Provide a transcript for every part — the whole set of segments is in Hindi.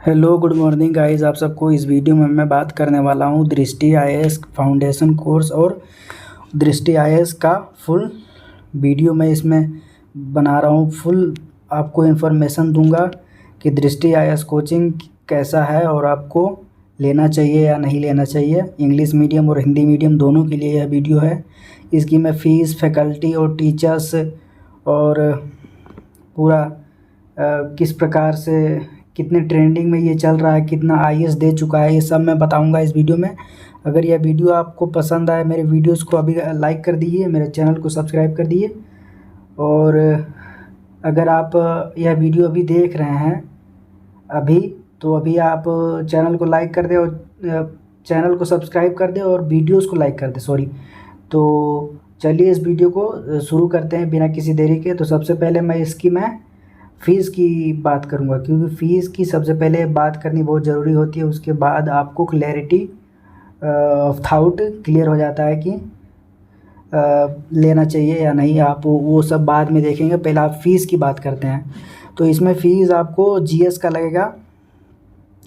Hello good morning guys. आप सबको इस वीडियो में मैं बात करने वाला हूँ दृष्टि आईएएस फाउंडेशन कोर्स और दृष्टि आईएएस का फुल वीडियो मैं इसमें बना रहा हूँ। फुल आपको इन्फॉर्मेशन दूंगा कि दृष्टि आईएएस कोचिंग कैसा है और आपको लेना चाहिए या नहीं लेना चाहिए। इंग्लिश मीडियम और हिंदी मीडियम दोनों के लिए यह वीडियो है। इसकी मैं फ़ीस, फैकल्टी और टीचर्स और पूरा किस प्रकार से कितने ट्रेंडिंग में ये चल रहा है, कितना आईएएस दे चुका है, ये सब मैं बताऊंगा इस वीडियो में। अगर यह वीडियो आपको पसंद आए, मेरे वीडियोस को अभी लाइक कर दीजिए, मेरे चैनल को सब्सक्राइब कर दीजिए। और अगर आप यह वीडियो अभी देख रहे हैं तो अभी आप चैनल को लाइक कर दें और चैनल को सब्सक्राइब कर दें और वीडियोस को लाइक कर दें। तो चलिए इस वीडियो को शुरू करते हैं बिना किसी देरी के। तो सबसे पहले मैं फ़ीस की बात करूंगा, क्योंकि फ़ीस की सबसे पहले बात करनी बहुत ज़रूरी होती है। उसके बाद आपको क्लैरिटी ऑफ थाउट क्लियर हो जाता है कि लेना चाहिए या नहीं। आप वो सब बाद में देखेंगे, पहले आप फ़ीस की बात करते हैं। तो इसमें फ़ीस आपको जीएस का लगेगा।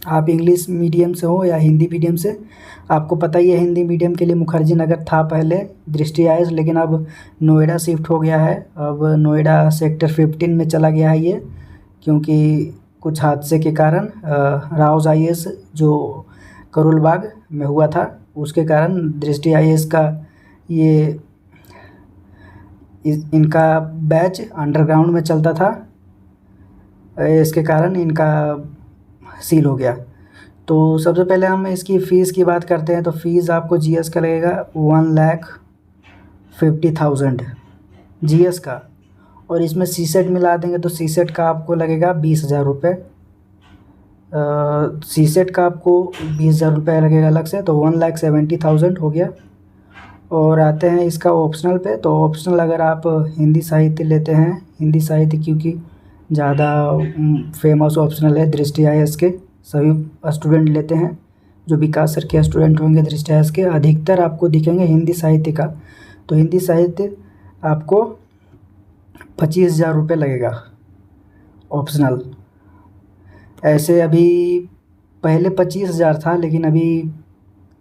आप इंग्लिश मीडियम से हो या हिंदी मीडियम से, आपको पता ही है हिंदी मीडियम के लिए मुखर्जी नगर था पहले दृष्टि आईएएस, लेकिन अब नोएडा शिफ्ट हो गया है। अब नोएडा सेक्टर 15 में चला गया है ये, क्योंकि कुछ हादसे के कारण राउज आईएएस जो करोल बाग में हुआ था, उसके कारण दृष्टि आईएएस का ये इनका बैच अंडरग्राउंड में चलता था, इसके कारण इनका सील हो गया। तो सबसे पहले हम इसकी फ़ीस की बात करते हैं। तो फ़ीस आपको जीएस का लगेगा 1,50,000 जीएस का, और इसमें सीसेट मिला देंगे तो सीसेट का आपको लगेगा 20,000 रुपये। सीसेट का आपको 20,000 रुपये लगेगा अलग से, तो 1,70,000 हो गया। और आते हैं इसका ऑप्शनल पे। तो ऑप्शनल अगर आप हिंदी साहित्य लेते हैं, हिंदी साहित्य क्योंकि ज़्यादा फेमस ऑप्शनल है दृष्टि आईएएस के, सभी स्टूडेंट लेते हैं। जो विकास सर के स्टूडेंट होंगे दृष्टि आईएएस के, अधिकतर आपको दिखेंगे हिंदी साहित्य का। तो हिंदी साहित्य आपको 25,000 रुपये लगेगा ऑप्शनल। ऐसे अभी पहले 25,000 था, लेकिन अभी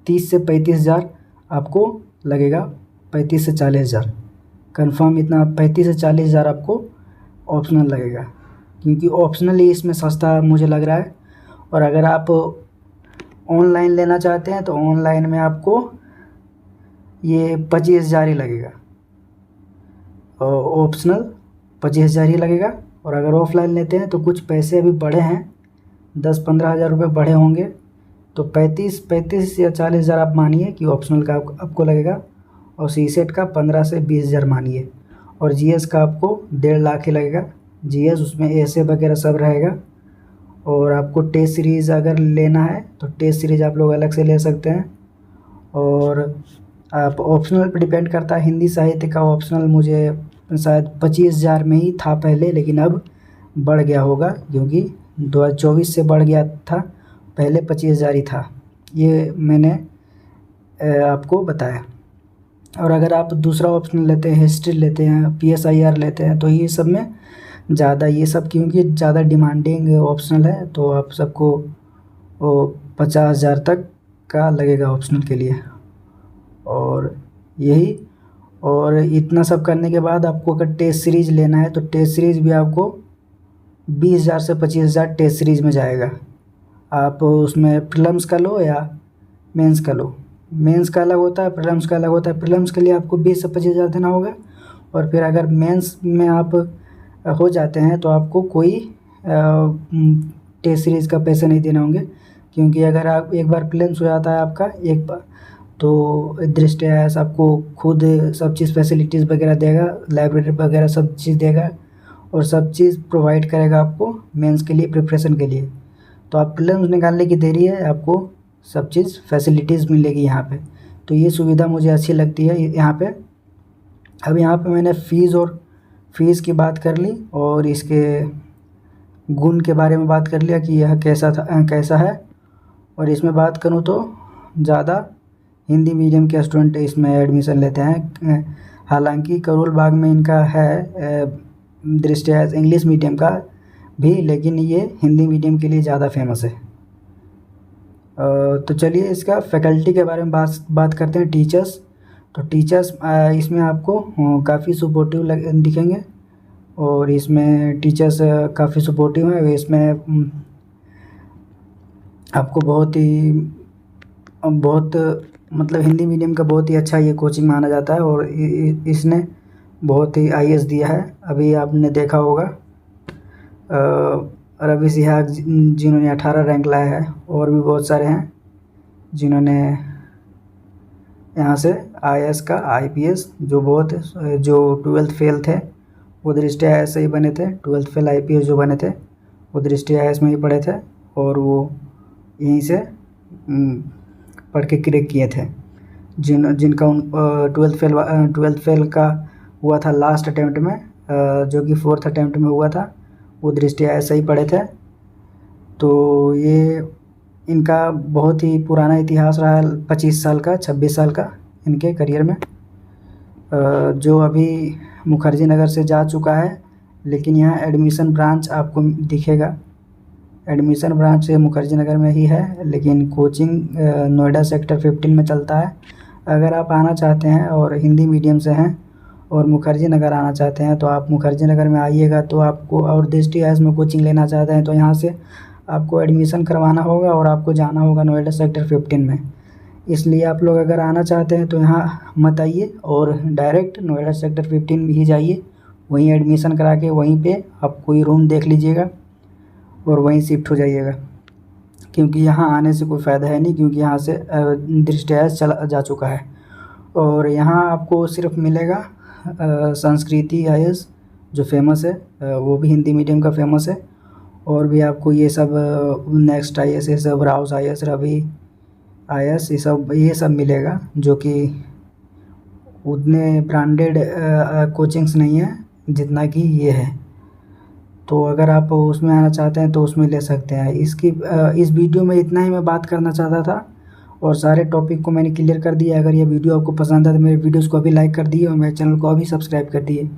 30 से 35,000 आपको लगेगा। 35 से 40,000 कन्फर्म, इतना 35 से 40,000 आपको ऑप्शनल लगेगा, क्योंकि ऑप्शनल ही इसमें सस्ता मुझे लग रहा है। और अगर आप ऑनलाइन लेना चाहते हैं तो ऑनलाइन में आपको ये 25,000 ही लगेगा, ऑप्शनल 25,000 ही लगेगा। और अगर ऑफलाइन लेते हैं तो कुछ पैसे अभी बढ़े हैं, 10-15 हज़ार रुपये बढ़े होंगे। तो 35 या 40,000 आप मानिए कि ऑप्शनल का आपको लगेगा, और सीसेट का 15 से 20,000 मानिए। और जीएस का आपको 1.5 लाख ही लगेगा जीएस, उसमें ऐसे वगैरह सब रहेगा। और आपको टेस्ट सीरीज़ अगर लेना है तो टेस्ट सीरीज़ आप लोग अलग से ले सकते हैं। और आप ऑप्शनल पर डिपेंड करता है। हिंदी साहित्य का ऑप्शनल मुझे शायद 25,000 में ही था पहले, लेकिन अब बढ़ गया होगा, क्योंकि 2024 से बढ़ गया था। पहले 25,000 ही था, ये मैंने आपको बताया। और अगर आप दूसरा ऑप्शन लेते हैं, हिस्ट्री लेते हैं, पीएसआईआर लेते हैं, तो ये सब में ज़्यादा, ये सब क्योंकि ज़्यादा डिमांडिंग ऑप्शनल है, तो आप सबको 50,000 तक का लगेगा ऑप्शनल के लिए। और यही, और इतना सब करने के बाद आपको अगर टेस्ट सीरीज़ लेना है तो टेस्ट सीरीज़ भी आपको 20,000 से 25,000 टेस्ट सीरीज़ में जाएगा। आप उसमें प्रीलिम्स का लो या मेंस का लो। मेंस का अलग होता है, प्रीलिम्स का अलग होता है। प्रीलिम्स के लिए आपको 20 से 25,000 देना होगा, और फिर अगर मेंस में आप हो जाते हैं तो आपको कोई टेस्ट सीरीज़ का पैसे नहीं देने होंगे, क्योंकि अगर आप एक बार प्रीलिम्स हो जाता है आपका एक बार, तो दृष्टि आईएएस आपको खुद सब चीज़ फैसिलिटीज़ वगैरह देगा, लाइब्रेरी वगैरह सब चीज़ देगा, और सब चीज़ प्रोवाइड करेगा आपको मेंस के लिए, प्रिपरेशन के लिए। तो आप प्रीलिम्स निकालने की देरी है, आपको सब चीज़ फैसिलिटीज़ मिलेगी यहाँ पे। तो ये सुविधा मुझे अच्छी लगती है यहाँ पे। अब यहाँ पे मैंने फ़ीस की बात कर ली, और इसके गुण के बारे में बात कर लिया कि यह कैसा है। और इसमें बात करूँ तो ज़्यादा हिंदी मीडियम के स्टूडेंट इसमें एडमिशन लेते हैं। हालांकि करोल बाग में इनका है दृष्टि आईएएस इंग्लिश मीडियम का, भी, लेकिन ये हिंदी मीडियम के लिए ज़्यादा फेमस है। तो चलिए इसका फैकल्टी के बारे में बात करते हैं। टीचर्स, तो टीचर्स इसमें आपको काफ़ी सपोर्टिव दिखेंगे, और इसमें टीचर्स काफ़ी सपोर्टिव हैं। इसमें आपको बहुत मतलब हिंदी मीडियम का बहुत ही अच्छा ये कोचिंग माना जाता है, और इसने बहुत ही आईएएस दिया है। अभी आपने देखा होगा रवि सिहाग जिन्होंने 18 रैंक लाया है, और भी बहुत सारे हैं जिन्होंने यहाँ से आईएएस का आईपीएस जो 12th फेल थे वो दृष्टि आईएएस से ही बने थे। 12th फेल आईपीएस जो बने थे वो दृष्टि आईएएस में ही पढ़े थे, और वो यहीं से पढ़ के क्रैक किए थे। जिनका 12th फेल का हुआ था लास्ट अटैम्प्ट में, जो कि 4th अटैम्प्ट में हुआ था, वो दृष्टि आईएएस से ही पढ़े थे। तो ये इनका बहुत ही पुराना इतिहास रहा है, 25 साल का, 26 साल का इनके करियर में। जो अभी मुखर्जी नगर से जा चुका है, लेकिन यहाँ एडमिशन ब्रांच आपको दिखेगा। एडमिशन ब्रांच मुखर्जी नगर में ही है, लेकिन कोचिंग नोएडा सेक्टर 15 में चलता है। अगर आप आना चाहते हैं और हिंदी मीडियम से हैं और मुखर्जी नगर आना चाहते हैं, तो आप मुखर्जी नगर में आइएगा। तो आपको, और दृष्टि आईएएस में कोचिंग लेना चाहते हैं, तो यहाँ से आपको एडमिशन करवाना होगा और आपको जाना होगा नोएडा सेक्टर 15 में। इसलिए आप लोग अगर आना चाहते हैं तो यहाँ मत आइए, और डायरेक्ट नोएडा सेक्टर 15 में ही जाइए। वहीं एडमिशन करा के वहीं पे आप कोई रूम देख लीजिएगा और वहीं शिफ्ट हो जाइएगा, क्योंकि यहाँ आने से कोई फ़ायदा है नहीं, क्योंकि यहाँ से दृष्टि आईएएस चला जा चुका है। और यहाँ आपको सिर्फ मिलेगा संस्कृति आईएएस जो फेमस है, वो भी हिंदी मीडियम का फेमस है। और भी आपको ये सब नेक्स्ट आईएएस, ये सब राउस आईएएस, रवि आईएएस, ये सब मिलेगा, जो कि उतने ब्रांडेड कोचिंग्स नहीं है जितना कि ये है। तो अगर आप उसमें आना चाहते हैं तो उसमें ले सकते हैं। इस वीडियो में इतना ही मैं बात करना चाहता था, और सारे टॉपिक को मैंने क्लियर कर दिया। अगर ये वीडियो आपको पसंद है तो मेरे वीडियोज़ को अभी लाइक कर दिए, और मेरे चैनल को अभी सब्सक्राइब कर दिए।